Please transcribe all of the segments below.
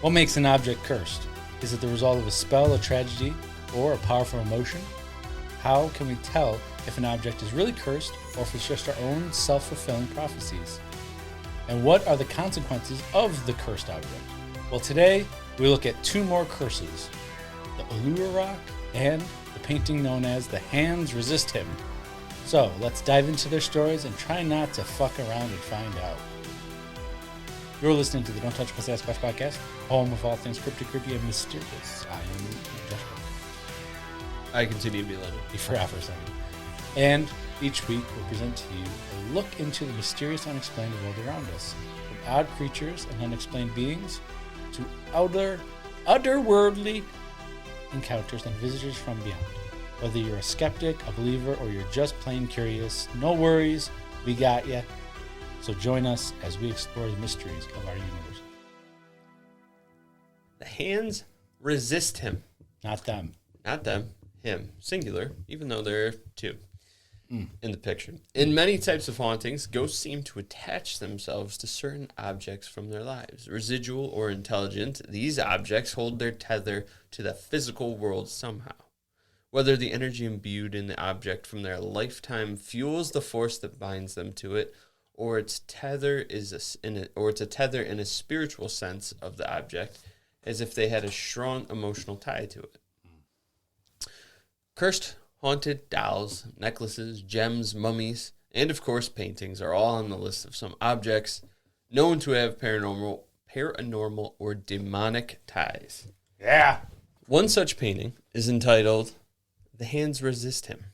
What makes an object cursed? Is it the result of a spell, a tragedy, or a powerful emotion? How can we tell if an object is really cursed or if it's just our own self-fulfilling prophecies? And what are the consequences of the cursed object? Well, today we look at two more curses, the Uluru Rock and the painting known as The Hands Resist Him. So let's dive into their stories and try not to fuck around and find out. You're listening to the Don't Touch My Sasquatch podcast, home of all things cryptic, creepy, and mysterious. I am Joshua. I continue to be Lennon. You forgot for a second. And each week we'll present to you a look into the mysterious, unexplained world around us. From odd creatures and unexplained beings to otherworldly encounters and visitors from beyond. Whether you're a skeptic, a believer, or you're just plain curious, no worries, we got ya. So join us as we explore the mysteries of our universe. The hands resist him. Not them. Not them. Him. Singular, even though there are two in the picture. In many types of hauntings, ghosts seem to attach themselves to certain objects from their lives. Residual or intelligent, these objects hold their tether to the physical world somehow. Whether the energy imbued in the object from their lifetime fuels the force that binds them to it, or it's a tether in a spiritual sense of the object, as if they had a strong emotional tie to it. Cursed, haunted dolls, necklaces, gems, mummies, and of course paintings are all on the list of some objects known to have paranormal or demonic ties. Yeah. One such painting is entitled The Hands Resist Him.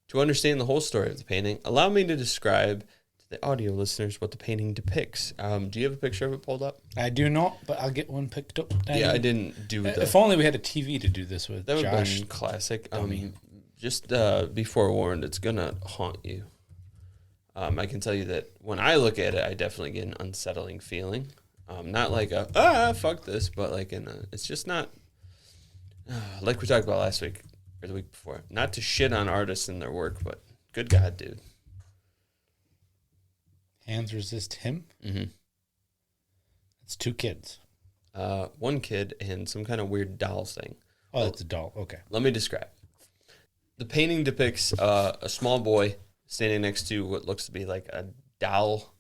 To understand the whole story of the painting, allow me to describe to the audio listeners what the painting depicts. Do you have a picture of it pulled up? I do not, but I'll get one picked up. Yeah, I didn't do that. If only we had a TV to do this with. That would have Josh. been classic. Dummy. Just be forewarned, it's going to haunt you. I can tell you that when I look at it, I definitely get an unsettling feeling. Not like fuck this, but like it's just not, like we talked about last week or the week before, not to shit on artists and their work, but good God, dude. Hands resist him? Mm-hmm. It's two kids. One kid and some kind of weird doll thing. Oh, that's a doll. Okay. Let me describe. The painting depicts a small boy standing next to what looks to be like a doll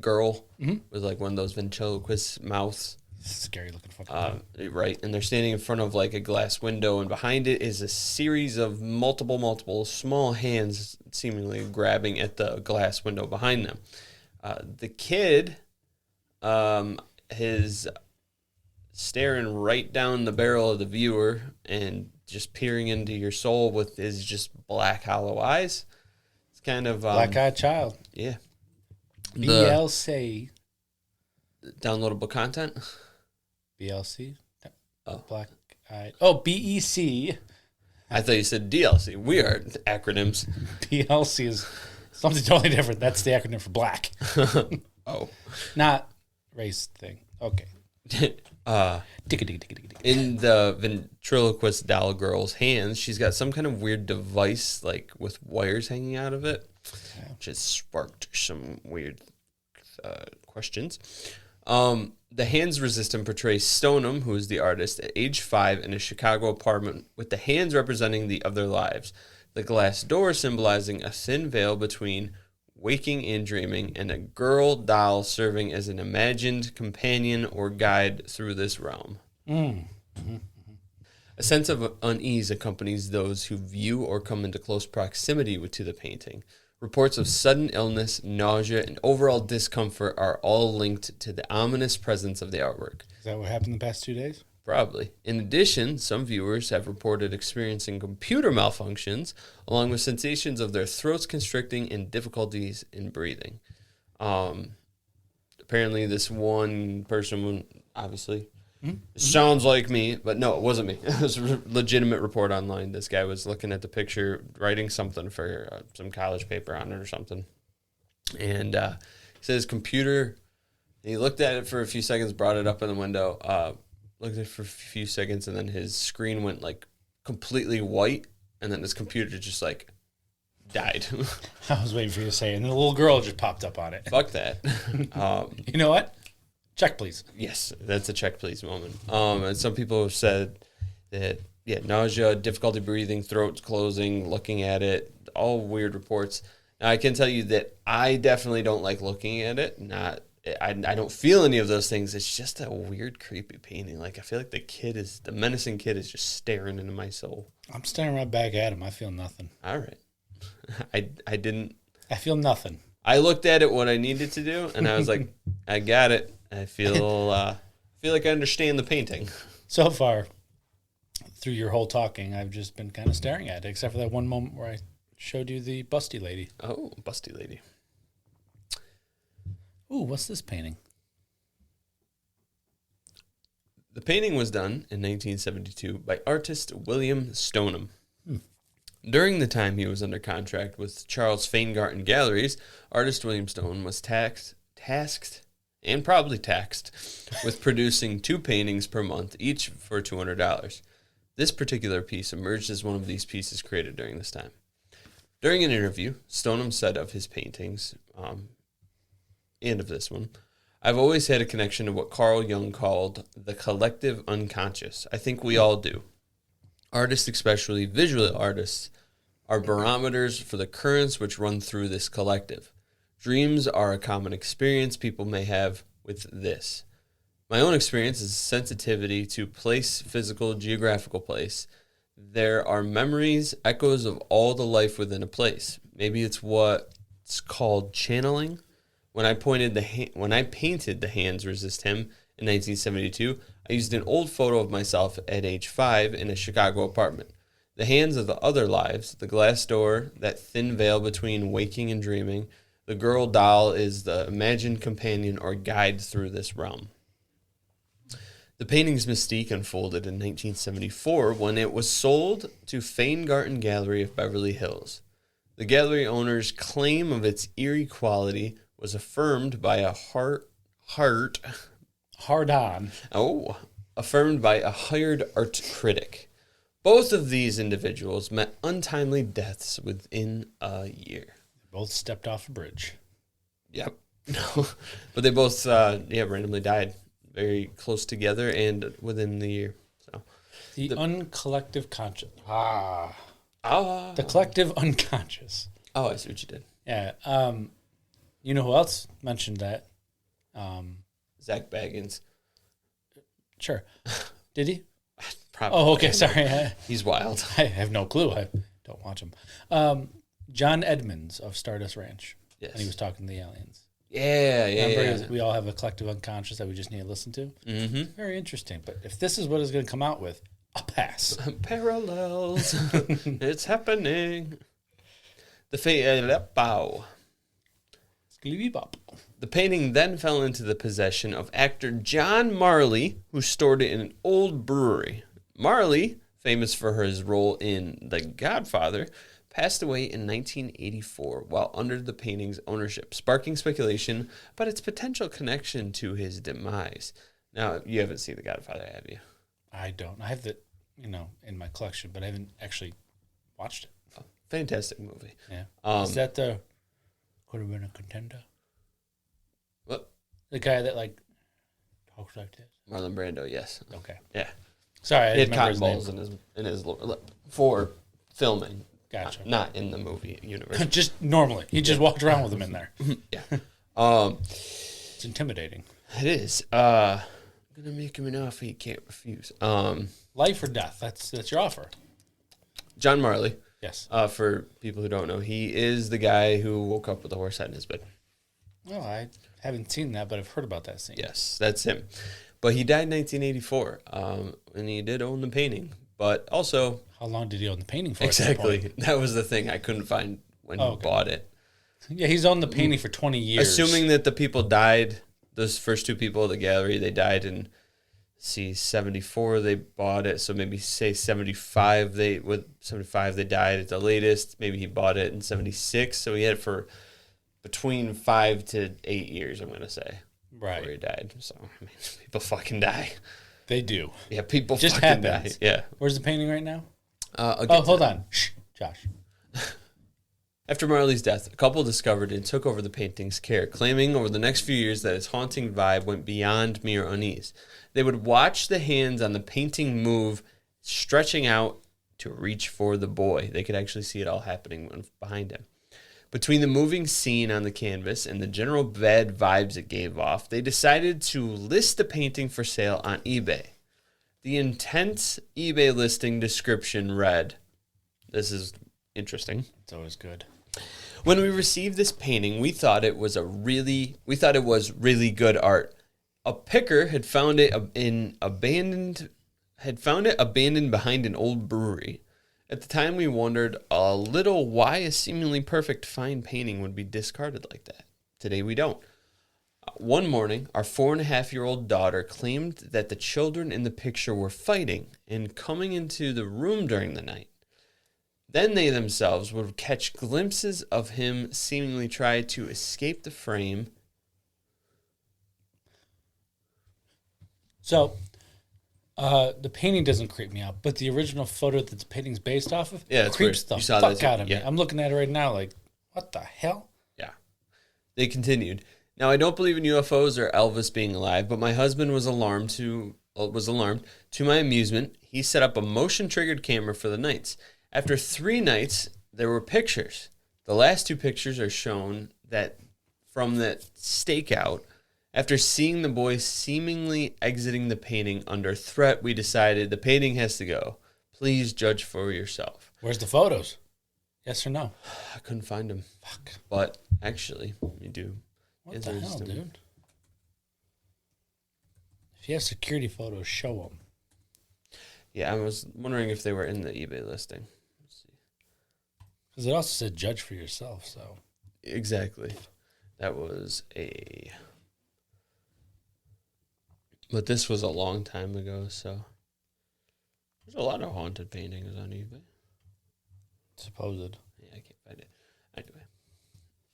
girl with like one of those ventriloquist mouths. Scary looking fucking right, and they're standing in front of like a glass window, and behind it is a series of multiple small hands seemingly grabbing at the glass window behind them. The kid is staring right down the barrel of the viewer and just peering into your soul with his just black hollow eyes. It's kind of black-eyed child. Yeah. BLC. Downloadable content. BLC? Oh. Black-eyed. Oh, BEC. I thought you said DLC. We are acronyms. BLC is something totally different. That's the acronym for black. Oh. Not race thing. Okay. In the ventriloquist doll girl's hands, she's got some kind of weird device, like with wires hanging out of it, which has sparked some weird questions. The Hands Resist Him portrays Stoneham, who is the artist, at age 5 in a Chicago apartment with the hands representing the other lives. The glass door symbolizing a thin veil between waking and dreaming, and a girl doll serving as an imagined companion or guide through this realm. Mm-hmm. A sense of unease accompanies those who view or come into close proximity to the painting. Reports of sudden illness, nausea, and overall discomfort are all linked to the ominous presence of the artwork. Is that what happened the past 2 days? Probably. In addition, some viewers have reported experiencing computer malfunctions, along with sensations of their throats constricting and difficulties in breathing. Apparently, this one person, obviously, sounds like me, but no, it wasn't me. It was a legitimate report online. This guy was looking at the picture, writing something for some college paper on it or something. And he said his computer, he looked at it for a few seconds, brought it up in the window, looked at it for a few seconds, and then his screen went like completely white, and then his computer just like died. I was waiting for you to say it, and the little girl just popped up on it. Fuck that. You know what? Check, please. Yes, that's a check, please moment. And some people have said that, nausea, difficulty breathing, throat closing, looking at it, all weird reports. Now, I can tell you that I definitely don't like looking at it. I don't feel any of those things. It's just a weird, creepy painting. Like, I feel like the menacing kid is just staring into my soul. I'm staring right back at him. I feel nothing. All right. I didn't. I feel nothing. I looked at it what I needed to do, and I was like, I got it. I feel like I understand the painting. So far, through your whole talking, I've just been kind of staring at it, except for that one moment where I showed you the busty lady. Oh, busty lady. Ooh, what's this painting? The painting was done in 1972 by artist William Stoneham. During the time he was under contract with Charles Feingarten Galleries, artist William Stoneham was tasked and probably taxed with producing 2 paintings per month, each for $200. This particular piece emerged as one of these pieces created during this time. During an interview, Stoneham said of his paintings, and of this one, I've always had a connection to what Carl Jung called the collective unconscious. I think we all do. Artists, especially visual artists, are barometers for the currents which run through this collective. Dreams are a common experience people may have with this. My own experience is sensitivity to place, physical, geographical place. There are memories, echoes of all the life within a place. Maybe it's what's called channeling. When I painted the Hands Resist Him in 1972, I used an old photo of myself at age 5 in a Chicago apartment. The hands of the other lives, the glass door, that thin veil between waking and dreaming, the girl doll is the imagined companion or guide through this realm. The painting's mystique unfolded in 1974 when it was sold to Feingarten Gallery of Beverly Hills. The gallery owner's claim of its eerie quality was affirmed by a affirmed by a hired art critic. Both of these individuals met untimely deaths within a year. Both stepped off a bridge. Yep. No, but they both randomly died very close together and within the year. So the uncollective conscious. The collective unconscious. Oh, I see what you did. Yeah. You know who else mentioned that? Zack Baggins. Sure. Did he? Probably. Oh, okay. Sorry. He's wild. I have no clue. I don't watch him. John Edmonds of Stardust Ranch. Yes. And he was talking to the aliens. Yeah. Remember, we all have a collective unconscious that we just need to listen to? Mm-hmm. Very interesting. But if this is what it's going to come out with, I'll pass. Parallels. It's happening. The painting then fell into the possession of actor John Marley, who stored it in an old brewery. Marley, famous for his role in The Godfather, passed away in 1984 while under the painting's ownership, sparking speculation about its potential connection to his demise. Now, you haven't seen The Godfather, have you? I don't. I have it, in my collection, but I haven't actually watched it. Oh, fantastic movie. Yeah. Is that could have been a contender? What? The guy that talks like this. Marlon Brando, yes. Okay. Yeah. Sorry, I he had didn't cotton remember balls in his for filming. Gotcha. Not in the movie universe. Just normally. He just walked around with them in there. Yeah. It's intimidating. It is. I'm gonna make him an offer he can't refuse. Life or death. That's your offer. John Marley. Yes. For people who don't know, he is the guy who woke up with a horse head in his bed. Well, I haven't seen that, but I've heard about that scene. Yes, that's him. But he died in 1984, and he did own the painting. But also... How long did he own the painting for? Exactly. That was the thing I couldn't find when he bought it. Yeah, he's owned the painting for 20 years. Assuming that the people died, those first 2 people at the gallery, they died in... 74 they bought it, so maybe say 75 they died at the latest. Maybe he bought it in 76, so he had it for between 5 to 8 years, I'm gonna say, right, before he died. So people fucking die. They do. Yeah, people just fucking happens. die. Yeah. Where's the painting right now? Hold on. Shh, Josh. After Marley's death, a couple discovered and took over the painting's care, claiming over the next few years that its haunting vibe went beyond mere unease. They would watch the hands on the painting move, stretching out to reach for the boy. They could actually see it all happening behind him. Between the moving scene on the canvas and the general bad vibes it gave off, they decided to list the painting for sale on eBay. The intense eBay listing description read, this is interesting. It's always good. When we received this painting, we thought it was really good art. A picker had found it abandoned behind an old brewery. At the time, we wondered a little why a seemingly perfect fine painting would be discarded like that. Today, we don't. One morning, our 4.5-year-old daughter claimed that the children in the picture were fighting and coming into the room during the night. Then they themselves would catch glimpses of him seemingly try to escape the frame. So, the painting doesn't creep me out, but the original photo that the painting's based off of creeps the fuck out of me. I'm looking at it right now like, what the hell? Yeah. They continued. Now, I don't believe in UFOs or Elvis being alive, but my husband was alarmed. To my amusement, he set up a motion-triggered camera for the nights. After 3 nights, there were pictures. The last 2 pictures are shown that from that stakeout. After seeing the boy seemingly exiting the painting under threat, we decided the painting has to go. Please judge for yourself. Where's the photos? Yes or no? I couldn't find them. Fuck. But actually, we do. What the hell, dude? If you have security photos, show them. Yeah, I was wondering if they were in the eBay listing. Because it also said judge for yourself, so. Exactly. That was a... But this was a long time ago, so. There's a lot of haunted paintings on eBay. Supposed. Yeah, I can't find it. Anyway.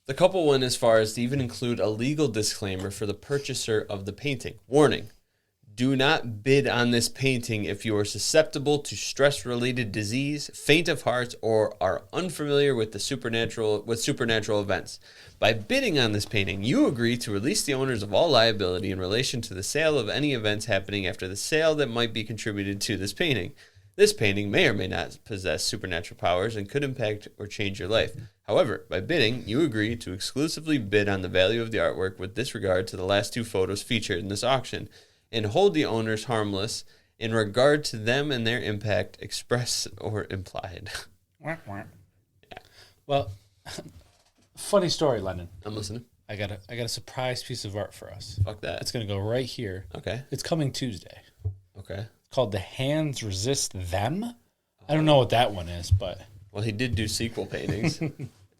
The couple went as far as to even include a legal disclaimer for the purchaser of the painting. Warning. Do not bid on this painting if you are susceptible to stress-related disease, faint of heart, or are unfamiliar with supernatural events. By bidding on this painting, you agree to release the owners of all liability in relation to the sale of any events happening after the sale that might be contributed to this painting. This painting may or may not possess supernatural powers and could impact or change your life. However, by bidding, you agree to exclusively bid on the value of the artwork with disregard to the last 2 photos featured in this auction, and hold the owners harmless in regard to them and their impact, express or implied. Yeah. Well, funny story, Lennon. I'm listening. I got a surprise piece of art for us. Fuck that. It's gonna go right here. Okay. It's coming Tuesday. Okay. It's called The Hands Resist Them. I don't know what that one is, but well, he did do sequel paintings.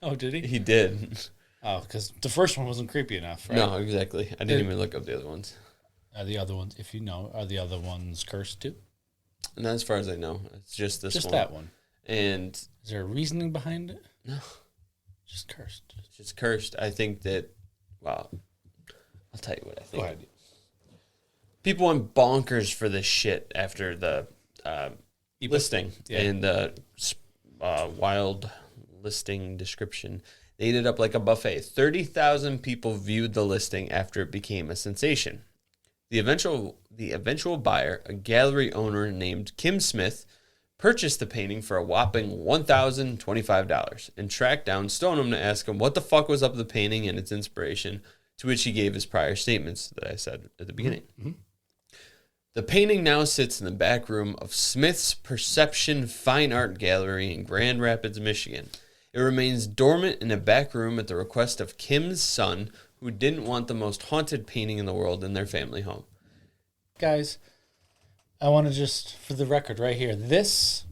Oh, did he? He did. Oh, because the first one wasn't creepy enough, right? No, exactly. I didn't even look up the other ones. Are the other ones, if you know, are the other ones cursed too? Not as far as I know. It's just this one. Just that one. And is there a reasoning behind it? No. Just cursed. It's just cursed. I think that, well, I'll tell you what I think. Go ahead. People went bonkers for this shit after the listing and the wild listing description. They ate it up like a buffet. 30,000 people viewed the listing after it became a sensation. The eventual buyer, a gallery owner named Kim Smith, purchased the painting for a whopping $1,025 and tracked down Stoneham to ask him what the fuck was up with the painting and its inspiration, to which he gave his prior statements that I said at the beginning. Mm-hmm. The painting now sits in the back room of Smith's Perception Fine Art Gallery in Grand Rapids, Michigan. It remains dormant in a back room at the request of Kim's son, who didn't want the most haunted painting in the world in their family home. Guys, I want to just, for the record right here, this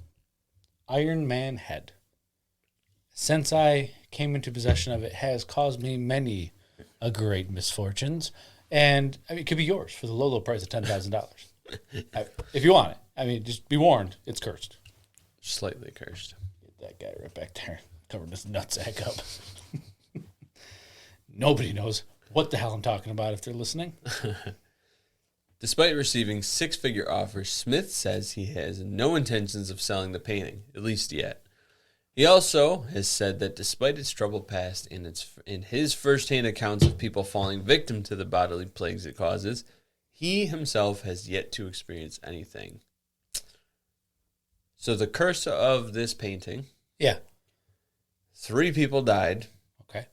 Iron Man head, since I came into possession of it, has caused me many a great misfortunes. And I mean, it could be yours for the low, low price of $10,000. If you want it. I mean, just be warned, it's cursed. Slightly cursed. Get that guy right back there, covering his nutsack up. Nobody knows what the hell I'm talking about if they're listening. Despite receiving 6-figure offers, Smith says he has no intentions of selling the painting, at least yet. He also has said that despite its troubled past and in his first-hand accounts of people falling victim to the bodily plagues it causes, he himself has yet to experience anything. So the curse of this painting. Yeah. 3 people died. Okay.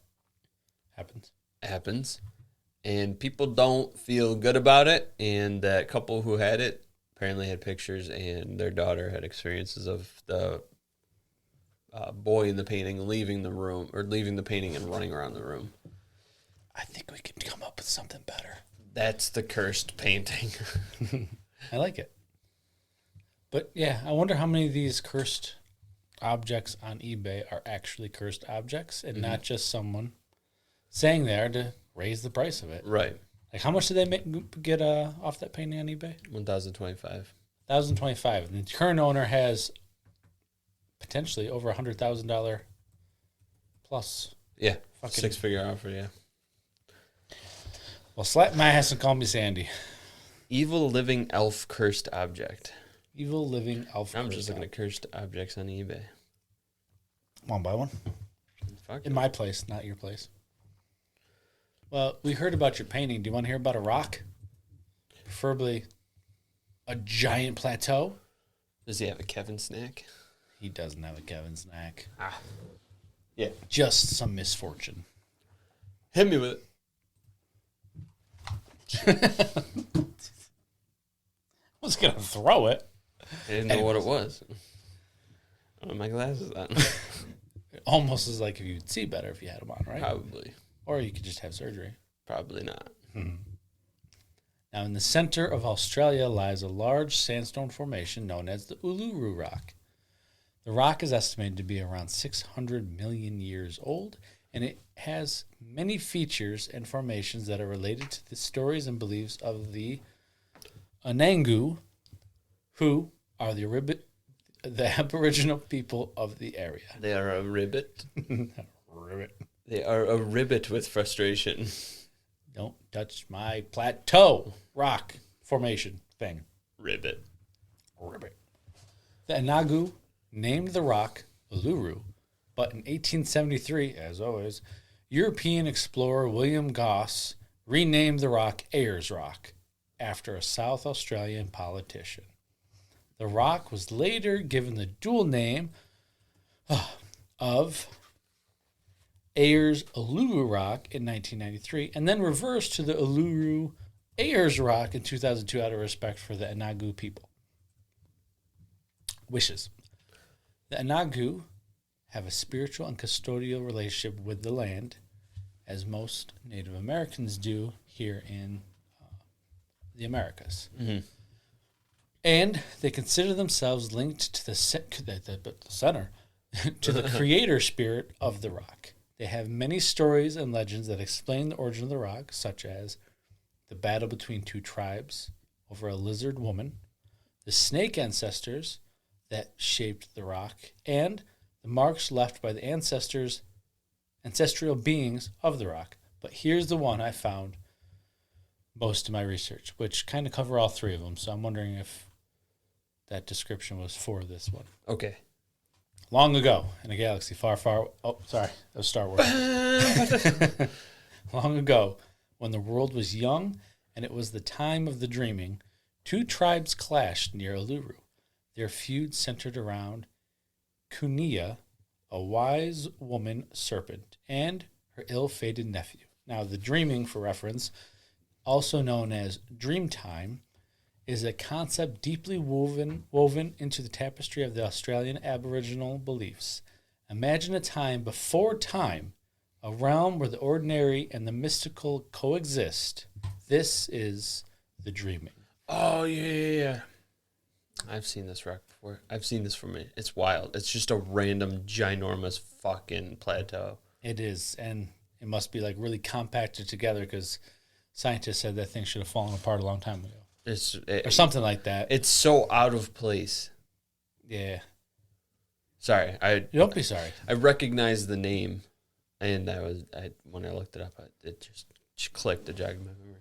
Happens. And people don't feel good about it. And that couple who had it apparently had pictures, and their daughter had experiences of the boy in the painting leaving the room, or leaving the painting and running around the room. I think we can come up with something better. That's the cursed painting. I like it. But yeah, I wonder how many of these cursed objects on eBay are actually cursed objects and not just someone saying they are to raise the price of it. Right. Like, how much did they get off that painting on eBay? $1,025. $1,025. The current owner has potentially over $100,000 plus. Yeah. 6-figure offer, yeah. Well, slap my ass and call me Sandy. Evil living elf cursed object. Evil living elf. I'm just looking at cursed objects on eBay. Want to buy one? Fuck. In my place, not your place. Well, we heard about your painting. Do you want to hear about a rock? Preferably a giant plateau. Does he have a Kevin snack? He doesn't have a Kevin snack. Yeah. Just some misfortune. Hit me with it. I was going to throw it. I didn't know what it was. I don't have my glasses on. It almost is like if you'd see better if you had them on, right? Probably. Or you could just have surgery. Probably not. Now, in the center of Australia lies a large sandstone formation known as the Uluru Rock. The rock is estimated to be around 600 million years old, and it has many features and formations that are related to the stories and beliefs of the Anangu, who are the Aboriginal people of the area. They are a ribbit. Ribbit. They are a ribbit with frustration. Don't touch my plateau rock formation thing. Ribbit. Ribbit. The Anangu named the rock Uluru, but in 1873, as always, European explorer William Gosse renamed the rock Ayers Rock after a South Australian politician. The rock was later given the dual name of Ayers Uluru Rock in 1993, and then reversed to the Uluru Ayers Rock in 2002 out of respect for the Anangu people. Wishes. The Anangu have a spiritual and custodial relationship with the land, as most Native Americans do here in the Americas. Mm-hmm. And they consider themselves linked to the center, to the creator spirit of the rock. They have many stories and legends that explain the origin of the rock, such as the battle between 2 tribes over a lizard woman, the snake ancestors that shaped the rock, and the marks left by the ancestral beings of the rock. But here's the one I found most of my research, which kind of cover all 3 of them. So I'm wondering if that description was for this one. Okay. Long ago, in a galaxy far, far... Oh, sorry. That was Star Wars. Long ago, when the world was young and it was the time of the dreaming, 2 tribes clashed near Uluru. Their feud centered around Kunia, a wise woman serpent, and her ill-fated nephew. Now, the dreaming, for reference, also known as dream time, is a concept deeply woven into the tapestry of the Australian Aboriginal beliefs. Imagine a time before time, a realm where the ordinary and the mystical coexist. This is the dreaming. Oh, yeah. I've seen this rock before. I've seen this from me. It's wild. It's just a random, ginormous fucking plateau. It is, and it must be like really compacted together because scientists said that thing should have fallen apart a long time ago. Or something like that. It's so out of place. Yeah. Sorry. Don't be sorry. I recognized the name, and when I looked it up, it just clicked. It jogged my memory.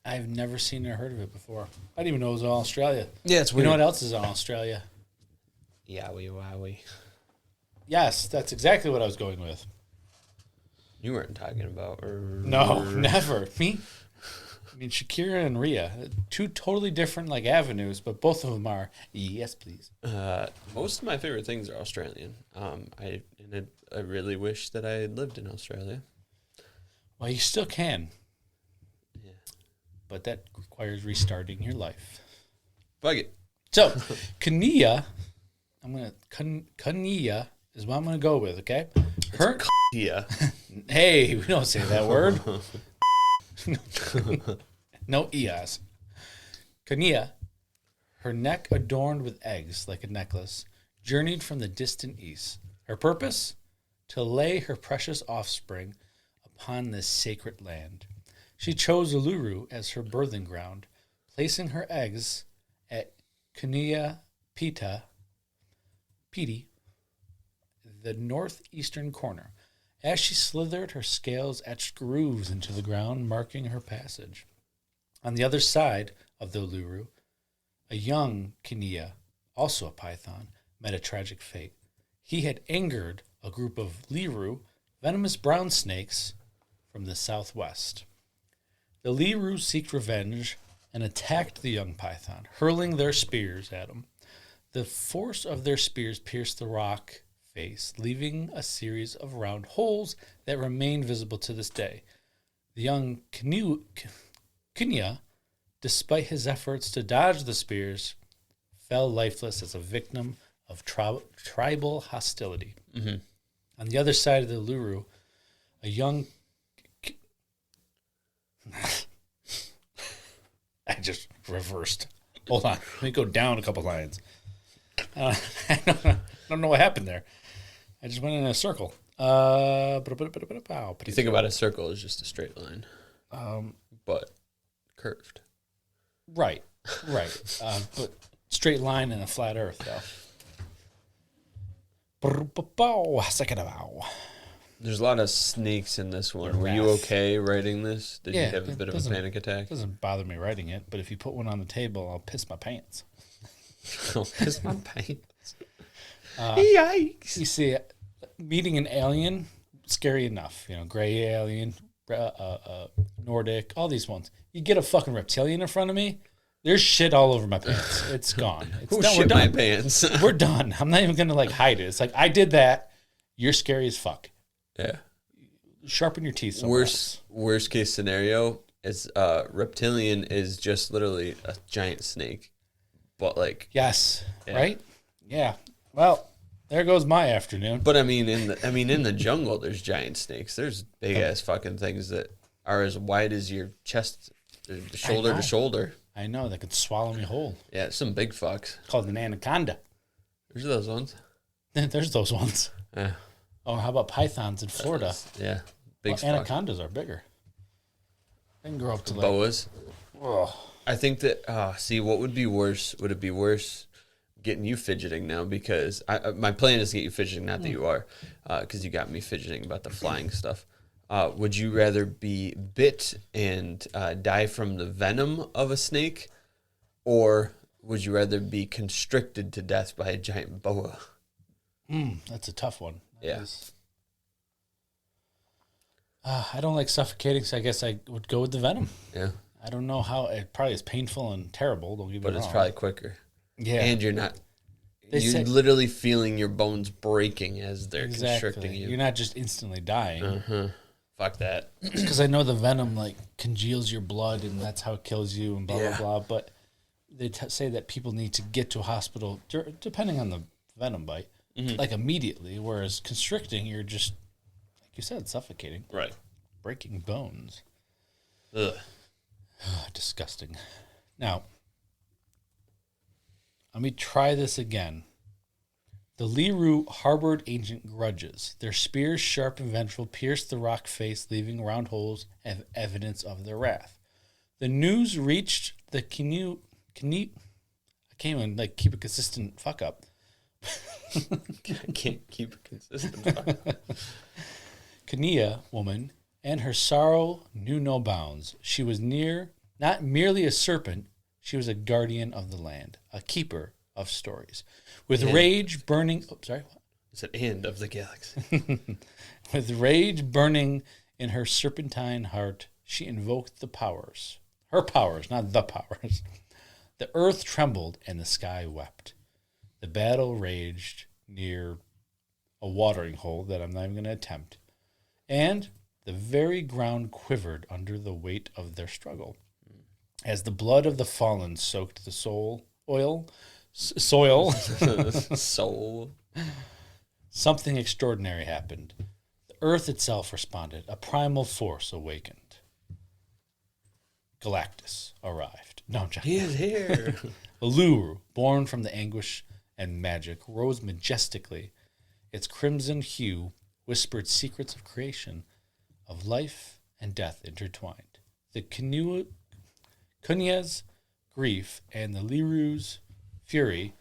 I've never seen or heard of it before. I didn't even know it was in Australia. Yeah, it's weird. You know what else is in Australia? Yowie wowie. Yes, that's exactly what I was going with. You weren't talking about... No, never. Me? I mean, Shakira and Rhea, two totally different like avenues, but both of them are, yes, please. Most of my favorite things are Australian. I really wish that I had lived in Australia. Well, you still can. Yeah. But that requires restarting your life. Fuck it. So, Kania, Kania is what I'm going to go with, okay? Her... Yeah. Hey, we don't say that word. No ES. Kania, her neck adorned with eggs like a necklace, journeyed from the distant east. Her purpose? To lay her precious offspring upon this sacred land. She chose Uluru as her birthing ground, placing her eggs at Kania Piti, the northeastern corner. As she slithered, her scales etched grooves into the ground, marking her passage. On the other side of the Uluru, a young Kania, also a python, met a tragic fate. He had angered a group of Liru, venomous brown snakes, from the southwest. The Liru seeked revenge and attacked the young python, hurling their spears at him. The force of their spears pierced the rock face, leaving a series of round holes that remain visible to this day. The young Kenya, despite his efforts to dodge the spears, fell lifeless as a victim of tribal hostility. Mm-hmm. On the other side of the Uluru, a young... I just reversed. Hold on. Let me go down a couple lines. I don't know what happened there. I just went in a circle. You think about a circle as just a straight line, but curved. Right. But straight line and a flat earth, though. There's a lot of snakes in this one. Were you okay writing this? Did you have a bit of a panic attack? It doesn't bother me writing it, but if you put one on the table, I'll piss my pants. I'll piss my pants. Yikes. You see, meeting an alien, scary enough. You know, gray alien, Nordic, all these ones. You get a fucking reptilian in front of me, there's shit all over my pants. It's gone. Who shit my pants? We're done. I'm not even going to, hide it. It's like, I did that. You're scary as fuck. Yeah. Sharpen your teeth. Worst case scenario is reptilian is just literally a giant snake. But yes, yeah. Right? Yeah. Well, there goes my afternoon. But I mean in the jungle there's giant snakes. There's big ass fucking things that are as wide as your chest, shoulder to shoulder. I know, that could swallow me whole. Yeah, some big fucks. Called an anaconda. There's those ones. There's those ones. Yeah. Oh, how about pythons in Florida? Yeah. Big anacondas are bigger. They can grow up to boas. Oh. I think that what would be worse? Would it be worse getting you fidgeting now? Because my plan is to get you fidgeting, not that you are, because you got me fidgeting about the flying stuff. Would you rather be bit and die from the venom of a snake, or would you rather be constricted to death by a giant boa? That's a tough one. Yeah. I don't like suffocating, so I guess I would go with the venom. Yeah. I don't know how. It probably is painful and terrible. Don't get me wrong. But it's probably quicker. Yeah. And you're not. You're literally feeling your bones breaking as they're constricting you. You're not just instantly dying. Uh-huh. Fuck that. Because I know the venom congeals your blood and that's how it kills you and blah, blah, blah. But they say that people need to get to a hospital, depending on the venom bite, immediately. Whereas constricting, you're just, like you said, suffocating. Right. Breaking bones. Ugh. Disgusting. Now, let me try this again. The Liru harbored ancient grudges. Their spears, sharp and vengeful, pierced the rock face, leaving round holes as evidence of their wrath. The news reached the I can't even keep a consistent fuck up. I can't keep a consistent fuck up. Kania woman, and her sorrow knew no bounds. She was not merely a serpent, she was a guardian of the land, a keeper of stories. With rage burning... Oh, sorry? It's an end of the galaxy. With rage burning in her serpentine heart, she invoked the powers. Her powers, not the powers. The earth trembled and the sky wept. The battle raged near a watering hole that I'm not even going to attempt. And the very ground quivered under the weight of their struggle. As the blood of the fallen soaked the soil, something extraordinary happened. The earth itself responded. A primal force awakened. Galactus arrived. No, I'm joking. He is here. Uluru, born from the anguish and magic, rose majestically. Its crimson hue whispered secrets of creation, of life and death intertwined. The Kunya's grief and the Liru's fury,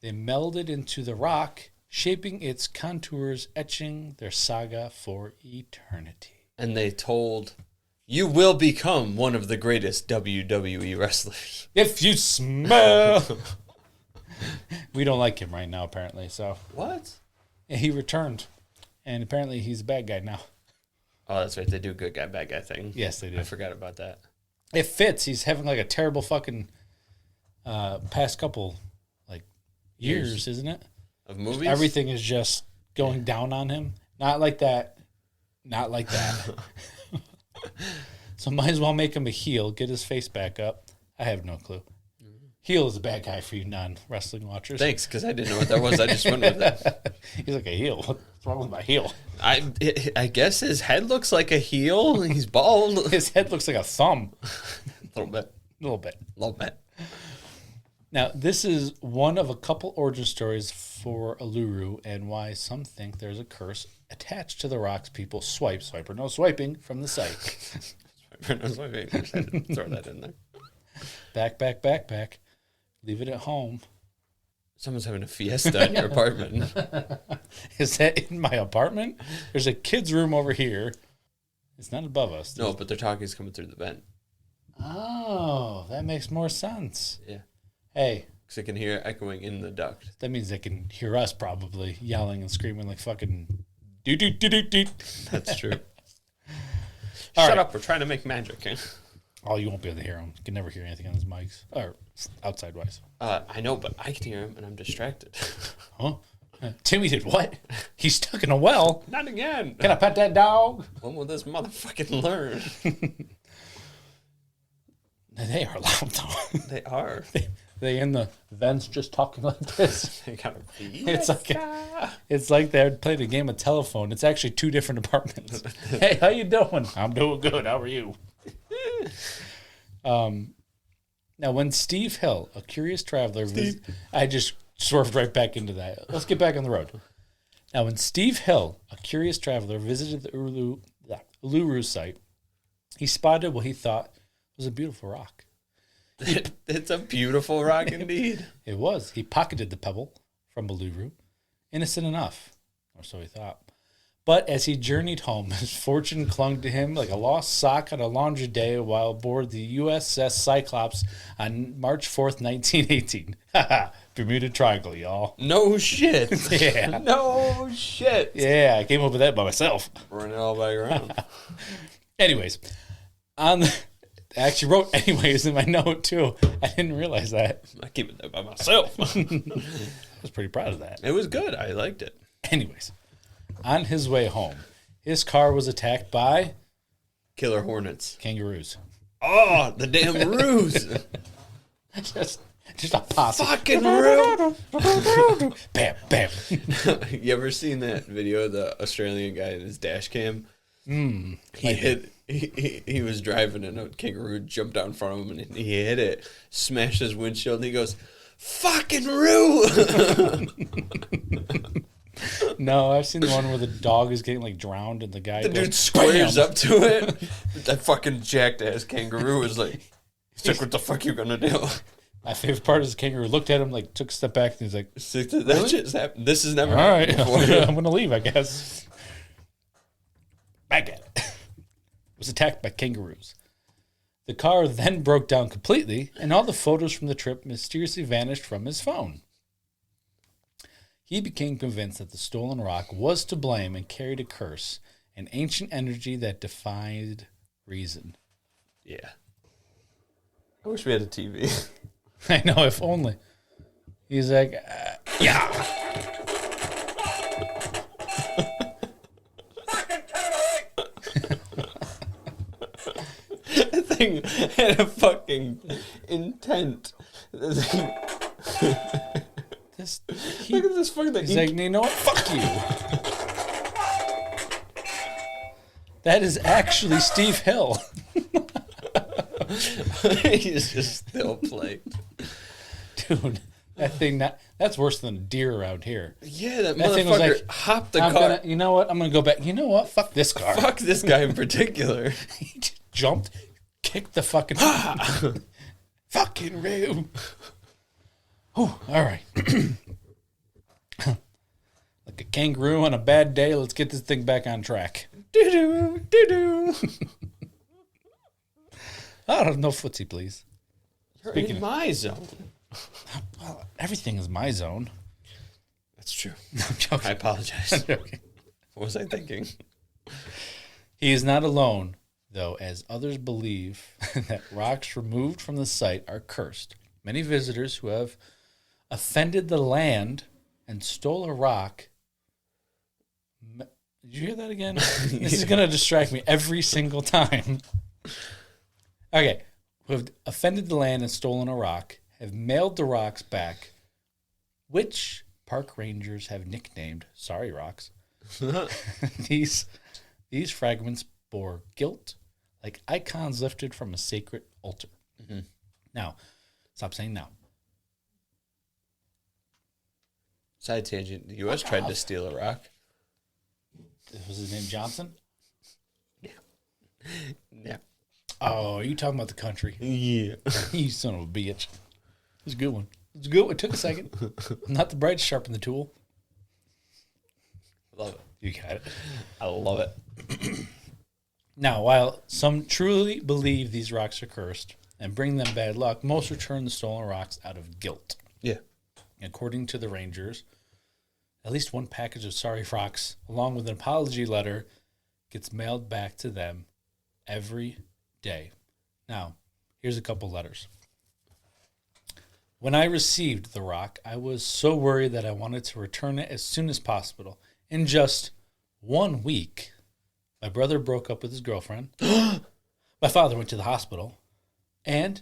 they melded into the rock, shaping its contours, etching their saga for eternity. And they told, you will become one of the greatest WWE wrestlers. If you smell... We don't like him right now, apparently, so... What? Yeah, he returned, and apparently he's a bad guy now. Oh, that's right. They do good guy, bad guy thing. Yes, they do. I forgot about that. It fits. He's having like a terrible fucking past couple years, isn't it? Of movies? Everything is just going down on him. Not like that. Not like that. So might as well make him a heel, get his face back up. I have no clue. Heel is a bad guy for you non-wrestling watchers. Thanks, because I didn't know what that was. I just went with that. He's like a heel. What's wrong with my heel? I guess his head looks like a heel. He's bald. His head looks like a thumb. A little bit. A little bit. A little bit. Now, this is one of a couple origin stories for Uluru and why some think there's a curse attached to the rocks people swipe, or no swiping, from the site. Swiper, no swiping. I just had to throw that in there. Backpack. Leave it at home. Someone's having a fiesta in your apartment. Is that in my apartment? There's a kid's room over here. It's not above us. No, but their talking is coming through the vent. Oh, that makes more sense. Yeah. Hey. Because they can hear echoing in the duct. That means they can hear us probably yelling and screaming like fucking do. That's true. Shut up. We're trying to make magic. Oh, you won't be able to hear him. You can never hear anything on his mics. Or outside wise. I know, but I can hear him and I'm distracted. Huh? Timmy did what? He's stuck in a well. Not again. Can I pet that dog? When will this motherfucking learn? They are loud though. They are. They in the vents just talking like this. They gotta be. It's like they're playing a game of telephone. It's actually two different apartments. Hey, how you doing? I'm doing good. How are you? Now, when Steve Hill, a curious traveler, I just swerved right back into that. Let's get back on the road. Now, when Steve Hill, a curious traveler, visited the Uluru site, he spotted what he thought was a beautiful rock. It's a beautiful rock indeed. It was. He pocketed the pebble from Uluru, innocent enough, or so he thought. But as he journeyed home, his fortune clung to him like a lost sock on a laundry day while aboard the USS Cyclops on March 4th, 1918. Bermuda Triangle, y'all. No shit. Yeah. No shit. Yeah, I came up with that by myself. Running it all back around. Anyways, I actually wrote anyways in my note, too. I didn't realize that. I keep it by myself. I was pretty proud of that. It was good. I liked it. Anyways. On his way home, his car was attacked by... Killer hornets. Kangaroos. Oh, the damn roos. just a posse. Fucking roo. Bam, bam. You ever seen that video of the Australian guy in his dash cam? He was driving and a kangaroo jumped out in front of him and he hit it, smashed his windshield, and he goes, "Fucking roo." No, I've seen the one where the dog is getting like drowned and the guy dude squares up to it. That fucking jacked ass kangaroo is like, he's like, "What the fuck you gonna do?" My favorite part is the kangaroo looked at him, like took a step back, and he's like, "That shit's happened. This has never all right, happened before." I'm gonna leave, I guess. Back at it. Was attacked by kangaroos. The car then broke down completely, and all the photos from the trip mysteriously vanished from his phone. He became convinced that the stolen rock was to blame and carried a curse, an ancient energy that defied reason. Yeah. I wish we had a TV. I know, if only. He's like, yeah. That thing had a fucking intent. Look Look at this fucking thing. He's like, you know what? Fuck you. That is actually Steve Hill. He's just still playing. Dude, that's worse than a deer around here. Yeah, that thing was motherfucker like, hopped the car. You know what? I'm going to go back. You know what? Fuck this car. Fuck this guy in particular. He just jumped, kicked the fucking... fucking room. Oh, all right. Like a kangaroo on a bad day, let's get this thing back on track. Doo-doo, doo-doo. Oh, no footsie, please. You're in my zone. Well, everything is my zone. That's true. I'm joking. I apologize. I'm joking. What was I thinking? He is not alone, though, as others believe that rocks removed from the site are cursed. Many visitors who have offended the land and stole a rock. Did you hear that again? This is going to distract me every single time. Okay. Who have offended the land and stolen a rock have mailed the rocks back, which park rangers have nicknamed Sorry Rocks. These fragments bore guilt, like icons lifted from a sacred altar. Mm-hmm. Now, stop saying now. Side tangent. The U.S. tried to steal a rock. Was his name Johnson? Yeah. Yeah. Oh, are you talking about the country? Yeah. You son of a bitch. It was a good one. It was a good one. It took a second. Not the brightest sharpen the tool. Love it. You got it. I love it. Now, while some truly believe these rocks are cursed and bring them bad luck, most return the stolen rocks out of guilt. Yeah. According to the rangers, at least one package of Sorry Rocks, along with an apology letter, gets mailed back to them every day. Now, here's a couple letters. When I received the rock, I was so worried that I wanted to return it as soon as possible. In just 1 week, my brother broke up with his girlfriend. My father went to the hospital. And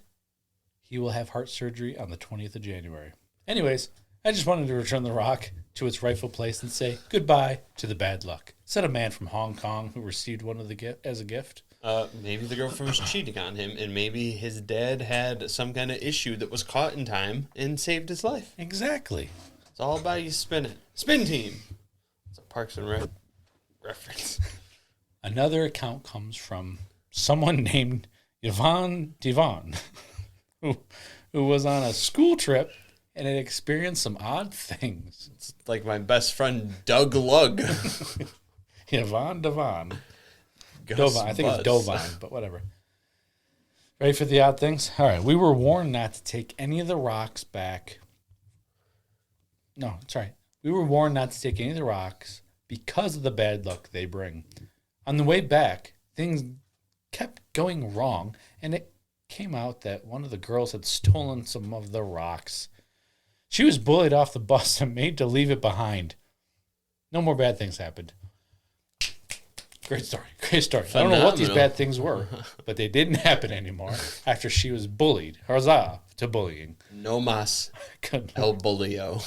he will have heart surgery on the 20th of January. Anyways, I just wanted to return the rock to its rightful place and say goodbye to the bad luck. Said a man from Hong Kong who received one of the as a gift. Maybe the girlfriend was cheating on him, and maybe his dad had some kind of issue that was caught in time and saved his life. Exactly. It's all about you spinning. Spin team. It's a Parks and Rec reference. Another account comes from someone named Yvonne Devon, who was on a school trip and had experienced some odd things. It's like my best friend Doug Lug. Yvonne Devon. Gus Dovine. I think Buzz. it's Dovine, but whatever. Ready for the odd things? All right. We were warned not to take any of the rocks back. No, sorry. We were warned not to take any of the rocks because of the bad luck they bring. On the way back, things kept going wrong, and it came out that one of the girls had stolen some of the rocks. She was bullied off the bus and made to leave it behind. No more bad things happened. Great story. Great story. Phenomenal. I don't know what these bad things were, but they didn't happen anymore after she was bullied. Huzzah to bullying. No mas. Good. El bulio.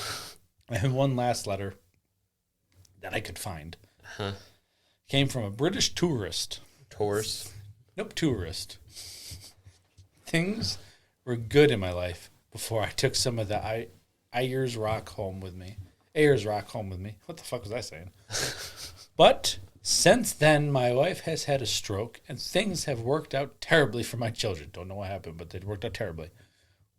And one last letter that I could find came from a British tourist. Taurus. Nope, tourist. Things were good in my life before I took some of the Ayers Rock home with me. What the fuck was I saying? But since then, my wife has had a stroke, and things have worked out terribly for my children. Don't know what happened, but they worked out terribly.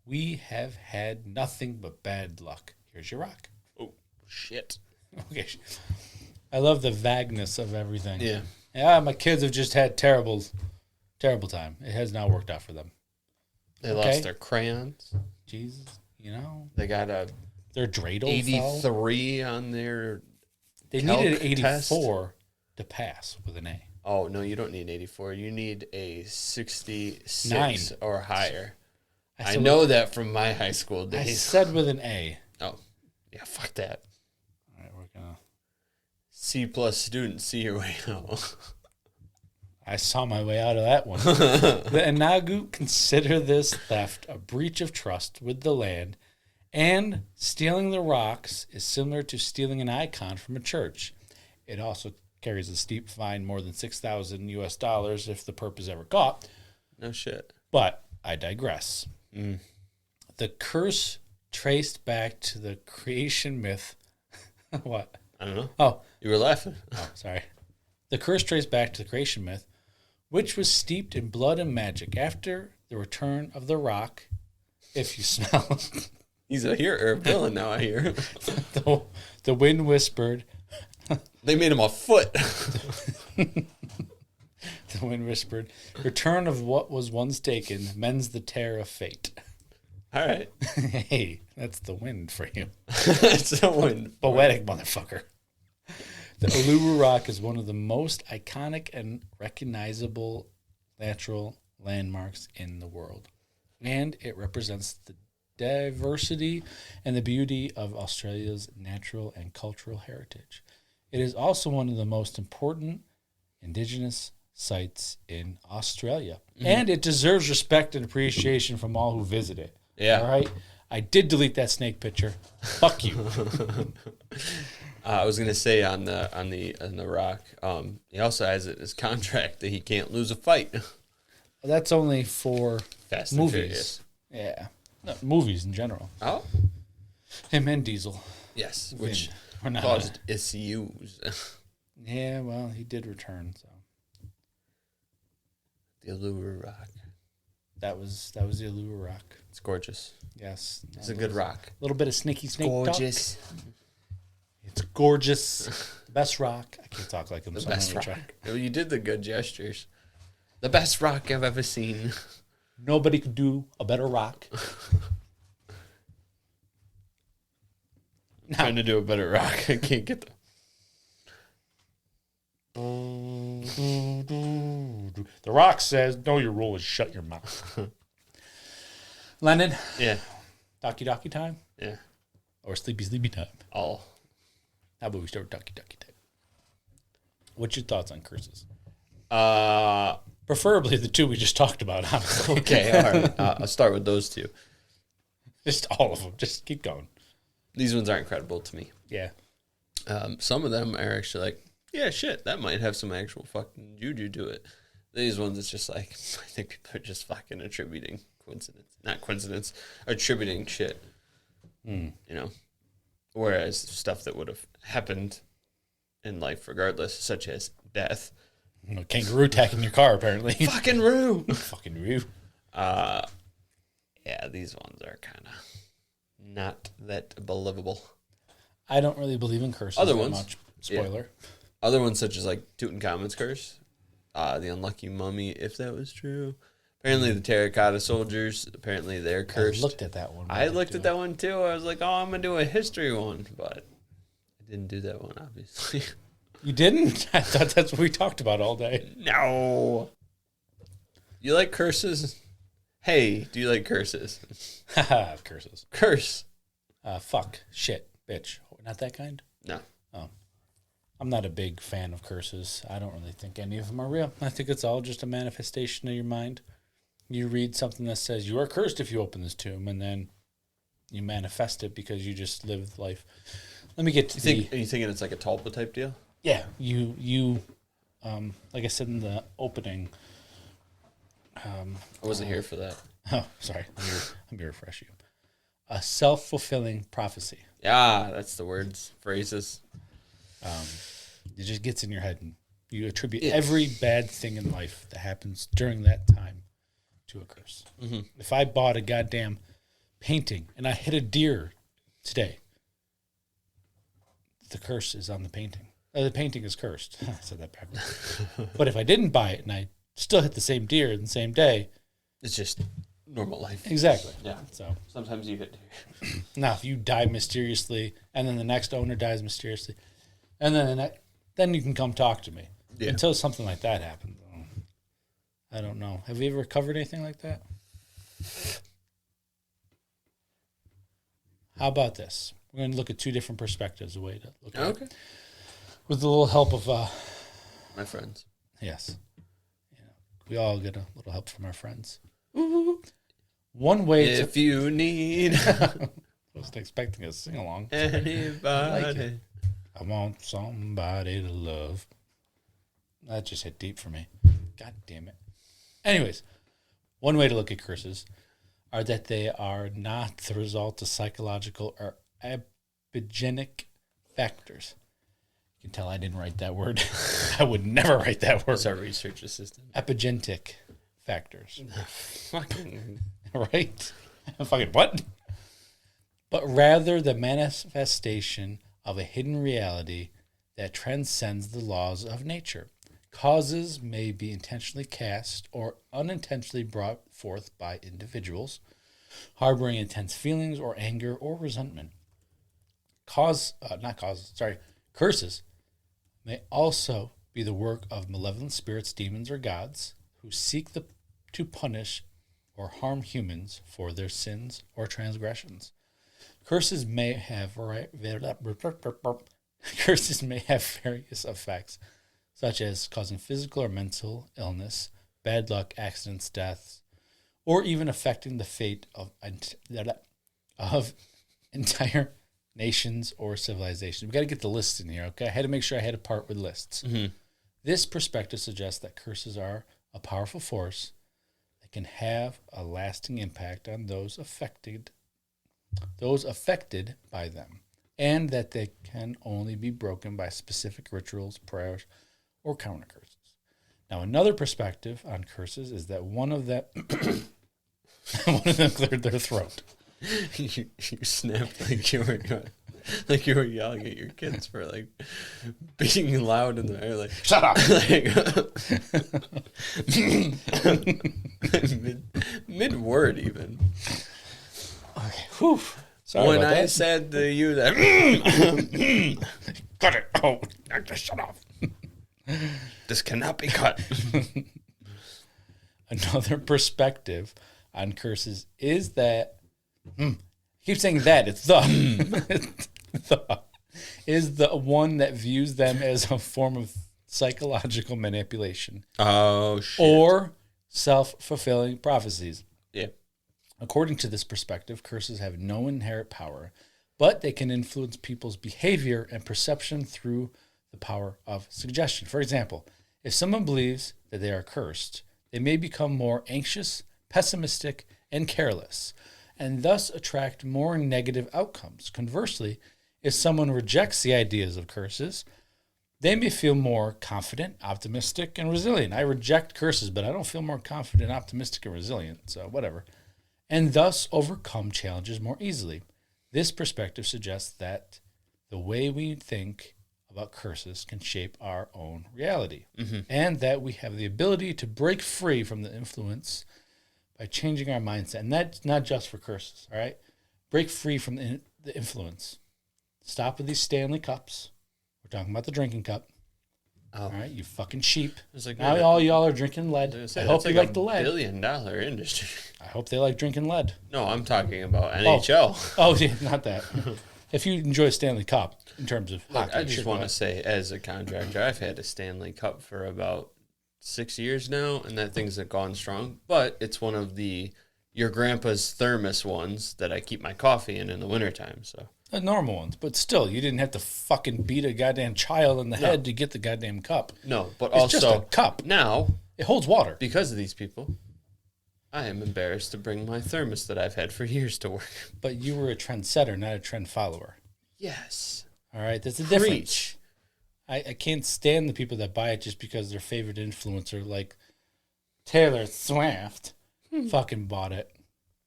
We have had nothing but bad luck. Here's your rock. Oh, shit. Okay. I love the vagueness of everything. Yeah. Yeah, my kids have just had terrible time. It has not worked out for them. They lost their crayons. Jesus, you know. They got Their dreidel fell. 83 on their They calc needed 84 test. to pass with an A. Oh, no, you don't need 84. You need a 66 9 or higher. I said know that from my high school I days. said with an A. Oh, yeah, fuck that. All right, we're gonna. C plus student, see your way out. I saw my way out of that one. The Inagu consider this theft a breach of trust with the land, and stealing the rocks is similar to stealing an icon from a church. It also carries a steep fine, more than $6,000 if the perp is ever caught. No shit. But I digress. The curse traced back to the creation myth. What? I don't know. Oh, You were laughing. sorry. The curse traced back to the creation myth, which was steeped in blood and magic after the return of the rock. If you smell He's a hero or a villain now, I hear. the wind whispered. They made him a foot. The wind whispered, return of what was once taken mends the tear of fate. All right. Hey, that's the wind for you. It's a wind. Poetic motherfucker. The Uluru Rock is one of the most iconic and recognizable natural landmarks in the world. And it represents the diversity and the beauty of Australia's natural and cultural heritage. It is also one of the most important Indigenous sites in Australia. And it deserves respect and appreciation from all who visit it. Yeah. All right? I did delete that snake picture. Fuck you. I was gonna say on the rock. He also has it in his contract that he can't lose a fight. That's only for Fast and movies. Furious. Yeah. No, movies in general. Oh, Him and Diesel. yes, which We're not- caused issues. Yeah, well, he did return, so The Uluru Rock. that was the Uluru Rock. It's gorgeous. Yes. It's a good rock. A little bit of sneaky snake Gorgeous. talk. It's gorgeous. The best rock. I can't talk like him. The so I'm best gonna rock. try. You did the good gestures. The best rock I've ever seen. Nobody could do a better rock. Trying to do a better rock. I can't get the. The Rock says, "Know your rule is shut your mouth." Lennon, Yeah. Doki time Yeah. or sleepy time? All. How about we start with Doki time? What's your thoughts on curses? Preferably the two we just talked about, honestly. Okay. All right. I'll start with those two. Just all of them. Just keep going. These ones aren't credible to me. Yeah. Some of them are actually like, yeah, shit, that might have some actual fucking juju to it. These ones, it's just like, I think people are just fucking attributing attributing shit. You know? Whereas stuff that would have happened in life regardless, such as death. You know, kangaroo attacking your car, apparently. Fucking Roo! Fucking roo. Yeah, these ones are kind of not that believable. I don't really believe in curses Other that ones, much. Spoiler. Other ones, such as like Tutankhamun's curse, the unlucky mummy, if that was true. Apparently, the terracotta soldiers, apparently they're cursed. I looked at that one. I looked at that one too. I was like, oh, I'm going to do a history one. But I didn't do that one, obviously. You didn't? I thought that's what we talked about all day. No. You like curses? Hey, do you like curses? Haha, curses. Curse. Fuck. Shit. Bitch. Not that kind? No. Oh. I'm not a big fan of curses. I don't really think any of them are real. I think it's all just a manifestation of your mind. You read something that says, you are cursed if you open this tomb, and then you manifest it because you just lived life. Let me get to Are you thinking it's like a Tulpa type deal? Yeah, you like I said in the opening. I wasn't here for that. Oh, sorry. Let me refresh you. A self-fulfilling prophecy. Yeah, that's the words, phrases. It just gets in your head, and you attribute every bad thing in life that happens during that time to a curse. Mm-hmm. If I bought a goddamn painting and I hit a deer today, the curse is on the painting. The painting is cursed. I said that backwards. But if I didn't buy it and I still hit the same deer in the same day, It's just normal life. Exactly. Yeah. So Sometimes you hit. now, if you die mysteriously, and then the next owner dies mysteriously, and then you can come talk to me. Yeah. Until something like that happens, I don't know. Have you ever covered anything like that? How about this? We're going to look at two different perspectives. A way to look at it. With a little help of My friends. yes, we all get a little help from our friends. One way if you need I wasn't expecting a sing along. anybody. I want somebody to love. That just hit deep for me. God damn it. Anyways, one way to look at curses are that they are not the result of psychological or epigenetic factors. You can tell I didn't write that word. I would never write that word. What's our research assistant? Epigenetic factors. Fucking. Right? Fucking what? But rather the manifestation of a hidden reality that transcends the laws of nature. Causes may be intentionally cast or unintentionally brought forth by individuals harboring intense feelings or anger or resentment. Curses may also be the work of malevolent spirits, demons, or gods who seek to punish or harm humans for their sins or transgressions. Curses may have various effects, such as causing physical or mental illness, bad luck, accidents, deaths, or even affecting the fate of entire nations or civilizations. We got to get the lists in here, okay? I had to make sure I had a part with lists. Mm-hmm. This perspective suggests that curses are a powerful force that can have a lasting impact on those affected by them, and that they can only be broken by specific rituals, prayers, or counter curses. Now, another perspective on curses is that one of them cleared their throat. you snapped like you were yelling at your kids for like being loud in the air, like shut up, mid word even. Okay, whew. Sorry when about I that. said to you that, cut it. Oh, just shut off. this cannot be cut. Another perspective on curses is that keep saying that it's the one that views them as a form of psychological manipulation. Oh shit. Or self-fulfilling prophecies. Yeah. According to this perspective, curses have no inherent power, but they can influence people's behavior and perception through the power of suggestion. For example, if someone believes that they are cursed, they may become more anxious, pessimistic, and careless, and thus attract more negative outcomes. Conversely, if someone rejects the ideas of curses, they may feel more confident, optimistic, and resilient. I reject curses, but I don't feel more confident, optimistic, and resilient, so whatever. And thus overcome challenges more easily. This perspective suggests that the way we think about curses can shape our own reality, and that we have the ability to break free from the influence by changing our mindset. And that's not just for curses, all right? Break free from the influence. Stop with these Stanley cups. We're talking about the drinking cup. Oh. All right, you fucking sheep. Like, now all y'all are drinking lead. I hope you like the lead. $1 billion industry. I hope they like drinking lead. No, I'm talking about NHL. Oh yeah, not that. If you enjoy Stanley Cup in terms of hockey, I just want to say, as a contractor, I've had a Stanley Cup for about 6 years now, and that thing's gone strong. But it's one of your grandpa's thermos ones that I keep my coffee in the wintertime. So the normal ones, but still, you didn't have to fucking beat a goddamn child in the head to get the goddamn cup. No, but it's also just a cup. Now it holds water. Because of these people, I am embarrassed to bring my thermos that I've had for years to work. But you were a trendsetter, not a trend follower. Yes. All right, there's a difference. I can't stand the people that buy it just because their favorite influencer, like Taylor Swift, fucking bought it.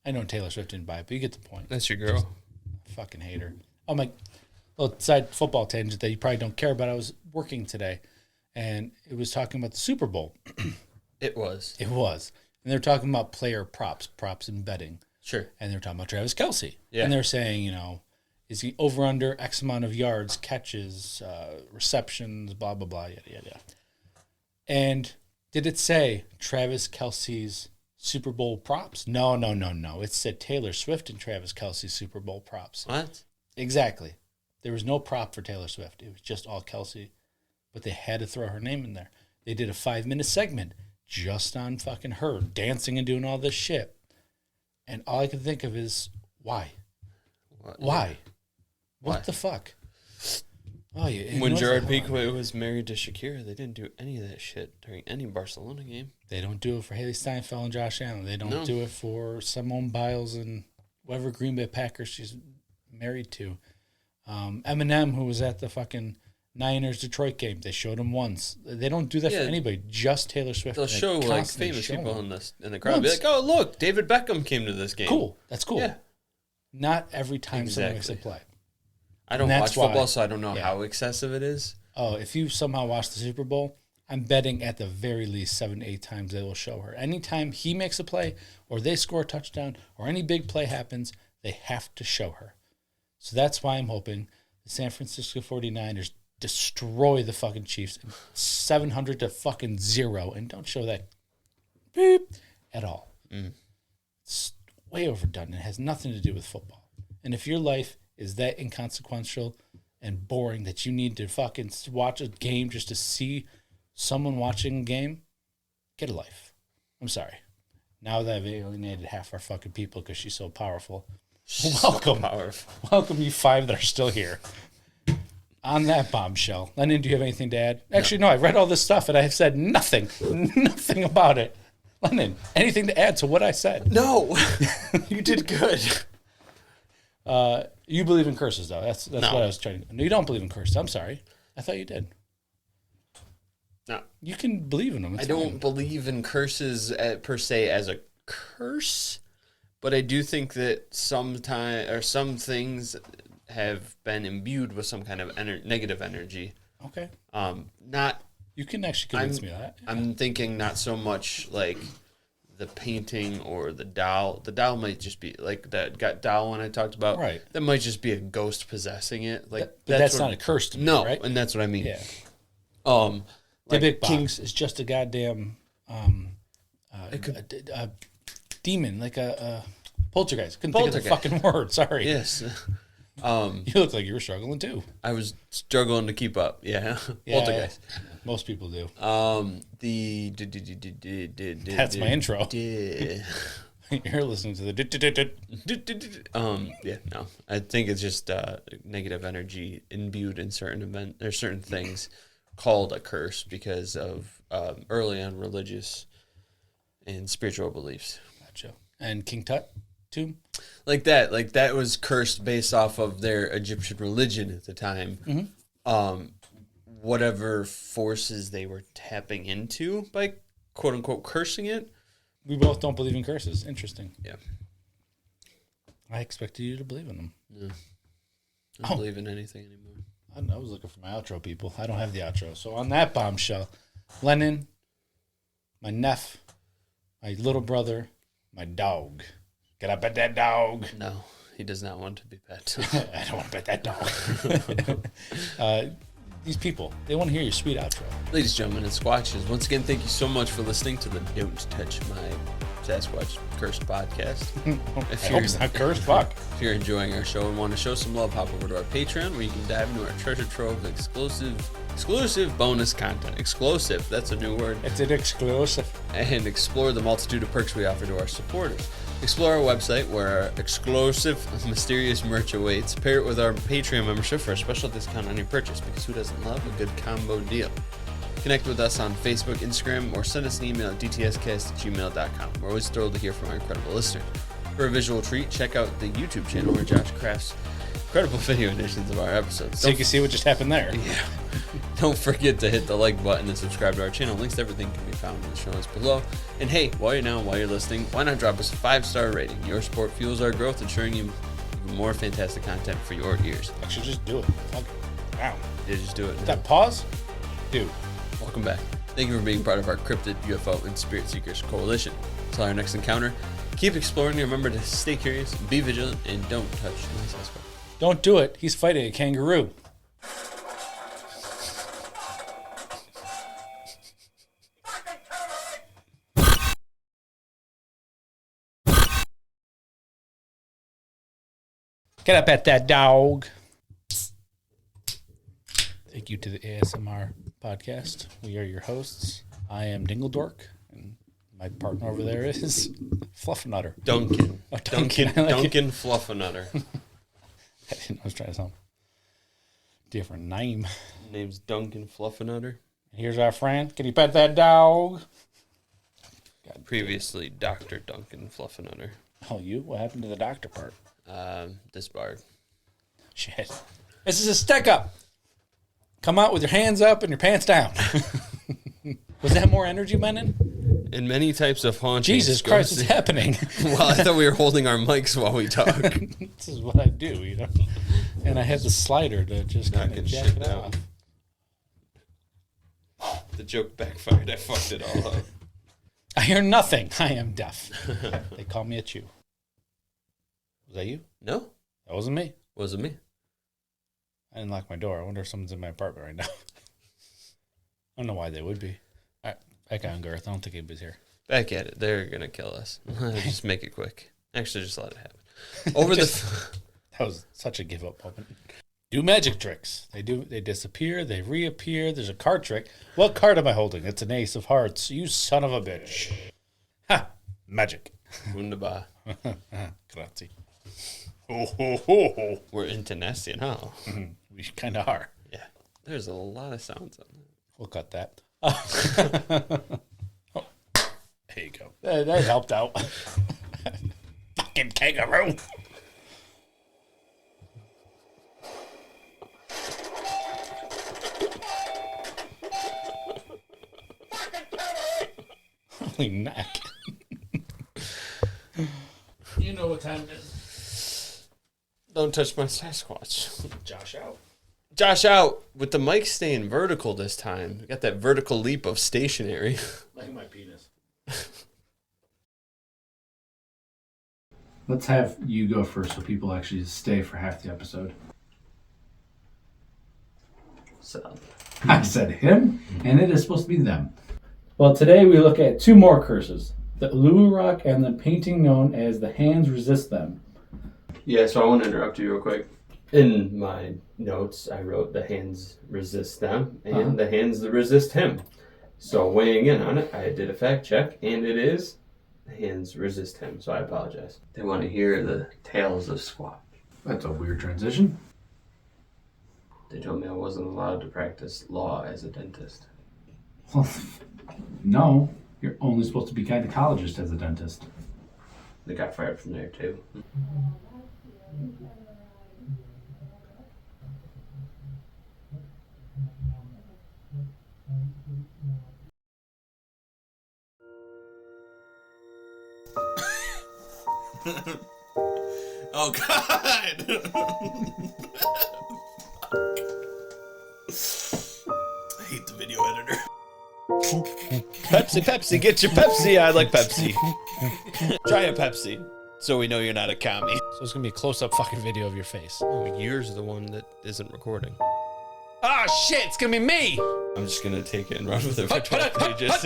I know Taylor Swift didn't buy it, but you get the point. That's your girl. Fucking hate her. Oh, my little side football tangent that you probably don't care about. I was working today, and it was talking about the Super Bowl. It was. It was. And they're talking about player props and betting. Sure. And they're talking about Travis Kelce. Yeah. And they're saying, you know, is he over under X amount of yards, catches, receptions, blah, blah, blah, yada, yada, yada. And did it say Travis Kelce's Super Bowl props? No. It said Taylor Swift and Travis Kelce's Super Bowl props. What? Exactly. There was no prop for Taylor Swift. It was just all Kelce. But they had to throw her name in there. They did a 5-minute segment just on fucking her, dancing and doing all this shit. And all I could think of is, why? What? Why? What Why? the fuck? Oh, yeah. When Gerard Piqué was married to Shakira, they didn't do any of that shit during any Barcelona game. They don't do it for Haley Steinfeld and Josh Allen. They don't do it for Simone Biles and whatever Green Bay Packers she's married to. Eminem, who was at the fucking Niners Detroit game, they showed him once. They don't do that for anybody, just Taylor Swift. They'll show like famous people in the crowd. Be like, oh, look, David Beckham came to this game. Cool. That's cool. Yeah. Not every time someone makes a play. I don't watch football, so I don't know how excessive it is. Oh, if you somehow watch the Super Bowl, I'm betting at the very least 7 to 8 times they will show her. Anytime he makes a play or they score a touchdown or any big play happens, they have to show her. So that's why I'm hoping the San Francisco 49ers destroy the fucking Chiefs 700 to fucking 0 and don't show that beep at all. It's way overdone. It has nothing to do with football. And if your life is that inconsequential and boring that you need to fucking watch a game just to see someone watching a game, get a life. I'm sorry. Now that I've alienated half our fucking people because she's so powerful, welcome. Welcome you 5 that are still here. On that bombshell. Lennon, do you have anything to add? Actually, no, I read all this stuff and I have said nothing about it. Lennon, anything to add to what I said? No. You did good. You believe in curses, though. That's what I was trying to... No, you don't believe in curses. I'm sorry. I thought you did. No. You can believe in them. I don't believe in curses per se as a curse, but I do think that some things have been imbued with some kind of negative energy. Okay. Not... You can actually convince me of that. Yeah. I'm thinking not so much like the painting or the doll. The doll might just be like that doll one I talked about. Right. That might just be a ghost possessing it. Like but that's not a curse to me, right? And that's what I mean. Yeah. Like the big box is just a goddamn a demon, like a poltergeist. Couldn't think of the fucking word. Sorry. Yes. You look like you were struggling too. I was struggling to keep up. Yeah. Poltergeist. Most people do. That's my intro. You're listening to the. Yeah. No. I think it's just negative energy imbued in certain events or certain things called a curse because of early on religious and spiritual beliefs. Gotcha. And King Tut tomb. Like that was cursed based off of their Egyptian religion at the time. Mm-hmm. Whatever forces they were tapping into by quote unquote cursing it. We both don't believe in curses. Interesting. Yeah. I expected you to believe in them. No. I don't believe in anything anymore. I was looking for my outro, people. I don't have the outro. So on that bombshell, Lennon, my nephew, my little brother, my dog. Get up at that dog. No, he does not want to be pet. I don't want to pet that dog. These people, they want to hear your sweet outro. Ladies and gentlemen and Squatches, once again, thank you so much for listening to the Don't Touch My Sasquatch Cursed podcast. I hope it's not cursed. Fuck. If you're enjoying our show and want to show some love, hop over to our Patreon where you can dive into our treasure trove of exclusive bonus content. Exclusive, that's a new word. It's an exclusive. And explore the multitude of perks we offer to our supporters. Explore our website where our exclusive, mysterious merch awaits. Pair it with our Patreon membership for a special discount on your purchase, because who doesn't love a good combo deal? Connect with us on Facebook, Instagram, or send us an email at dtscast@gmail.com. We're always thrilled to hear from our incredible listeners. For a visual treat, check out the YouTube channel where Josh crafts incredible video editions of our episodes. So you can see what just happened there. Yeah. Don't forget to hit the like button and subscribe to our channel. Links to everything can be found in the show notes below. And hey, while you're listening, why not drop us a 5-star rating? Your support fuels our growth, ensuring you even more fantastic content for your ears. Actually, just do it. Wow. Yeah, just do it. That pause? Dude. Welcome back. Thank you for being part of our Cryptid, UFO, and Spirit Seekers Coalition. Until our next encounter, keep exploring and remember to stay curious, be vigilant, and don't touch my Sasquatch. Don't do it. He's fighting a kangaroo. Get up at that dog. Thank you to the ASMR podcast. We are your hosts. I am Dingledork, and my partner over there is Fluffernutter. Duncan. Oh, Duncan Fluffernutter. I didn't know I was trying to sound different name. Name's Duncan Fluffernutter. Here's our friend. Can you pet that dog? Previously, Dr. Duncan Fluffernutter. Oh, you? What happened to the doctor part? Disbarred. Shit. This is a stick up. Come out with your hands up and your pants down. Was that more energy, Menon? In many types of hauntings. Jesus Christ, what's happening? Well, I thought we were holding our mics while we talk. This is what I do, you know. And I had the slider to just kind of jack it off. The joke backfired. I fucked it all up. I hear nothing. I am deaf. They call me a chew. Was that you? No. That wasn't me. Wasn't me. I didn't lock my door. I wonder if someone's in my apartment right now. I don't know why they would be. All right, back on Garth. I don't think anybody's here. Back at it. They're going to kill us. Just make it quick. Actually, just let it happen. That was such a give up moment. Do magic tricks. They disappear. They reappear. There's a card trick. What card am I holding? It's an ace of hearts. You son of a bitch. Ha! Magic. Wunderbar. Grazie. Ho, ho, ho, ho. We're international. We kind of are. Yeah. There's a lot of sounds on that. We'll cut that. Oh, there you go. That helped out. Fucking kangaroo. Holy neck. You know what time it is. Don't touch my Sasquatch. Josh out. Josh out with the mic staying vertical this time. We got that vertical leap of stationary. Like my penis. Let's have you go first so people actually stay for half the episode. So, I said him, and it is supposed to be them. Well, today we look at two more curses. The Uluru Rock and the painting known as The Hands Resist Them. yeah, so I want to interrupt you real quick. In my notes, I wrote the hands resist them and the hands that resist him. So weighing in on it, I did a fact check, and it is the hands resist him. So I apologize. They want to hear the tales of Squatch. That's a weird transition. They told me I wasn't allowed to practice law as a dentist. Well, no. You're only supposed to be a gynecologist as a dentist. They got fired from there too. Oh God! I hate the video editor. Pepsi, get your Pepsi. I like Pepsi. Try a Pepsi, so we know you're not a commie. So it's going to be a close-up fucking video of your face. Oh, yours the one that isn't recording. Ah, shit, it's going to be me! I'm just gonna take it and run with it for 12 pages.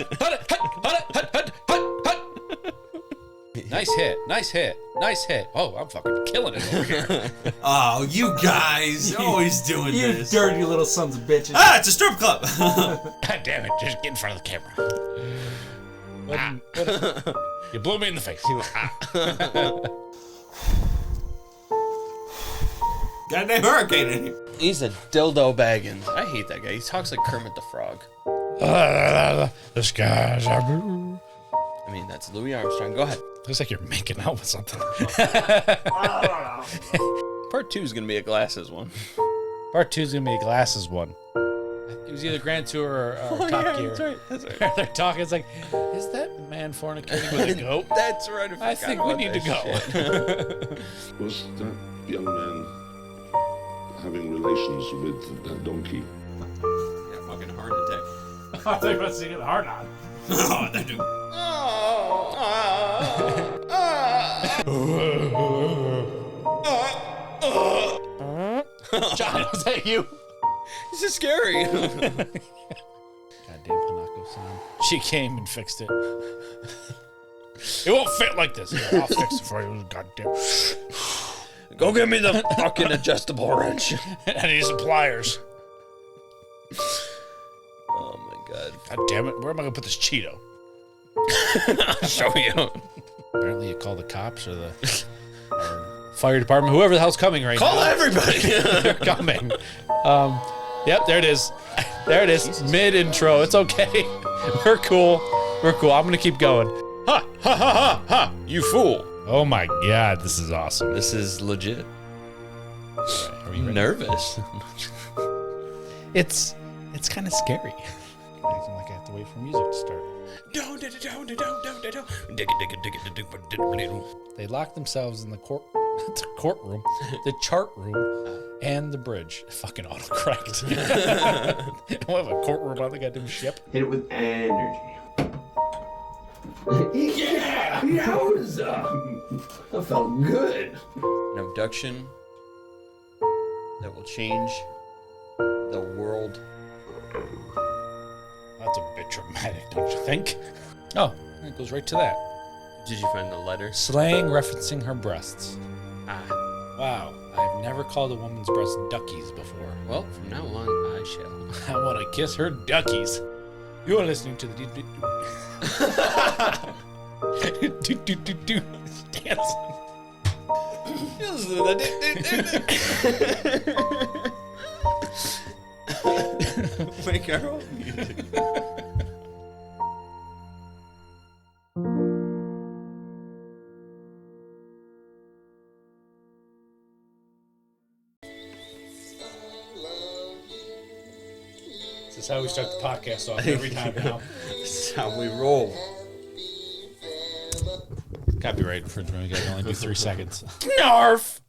Nice hit. Oh, I'm fucking killing it over here. Oh, you guys always doing this. You dirty little sons of bitches. Ah, it's a strip club. God damn it, just get in front of the camera. You blew me in the face. Goddamn hurricane in here. He's a dildo Baggins. I hate that guy. He talks like Kermit the Frog. The skies are blue. I mean, that's Louis Armstrong. Go ahead. Looks like you're making out with something. Part 2 is going to be a glasses one. Part 2 is going to be a glasses one. It was either Grand Tour or Top Gear. That's right. They're talking. It's like, is that man fornicating with a goat? That's right. I think we need to go. Was that young man having relations with that donkey? Yeah, fucking heart attack. I thought you were about to sing it hard on. Oh, that dude. John, was that you? This is scary. Goddamn Hanako sound. She came and fixed it. It won't fit like this. Here, I'll fix it for you. Goddamn. Go get me the fucking adjustable wrench. I need some pliers. Oh my god. God damn it. Where am I going to put this Cheeto? I'll show you. Apparently you call the cops or the fire department, whoever the hell's coming right Call now. everybody. They're coming. Yep, there it is. There it is. Mid-intro. It's okay. We're cool. We're cool. I'm going to keep going. Ha ha ha ha ha! You fool. Oh my god, this is awesome. This is legit. Are you ready? Nervous. It's kind of scary. Acting like I have to wait for music to start. They lock themselves in the courtroom, the chart room, and the bridge. Fucking autocorrect. I don't have a courtroom on the goddamn ship. Hit it with energy. Yeah! Yowza! That felt good. An abduction that will change the world. That's a bit dramatic, don't you think? Oh, it goes right to that. Did you find the letter? Slang referencing her breasts. Ah. Wow, I've never called a woman's breasts duckies before. Well, from now on, I shall. I want to kiss her duckies. You are listening to the dance. Make our own music. This is how we start the podcast off every time now. This is how we roll. Copyright infringement. We can only do 3 seconds. Narf!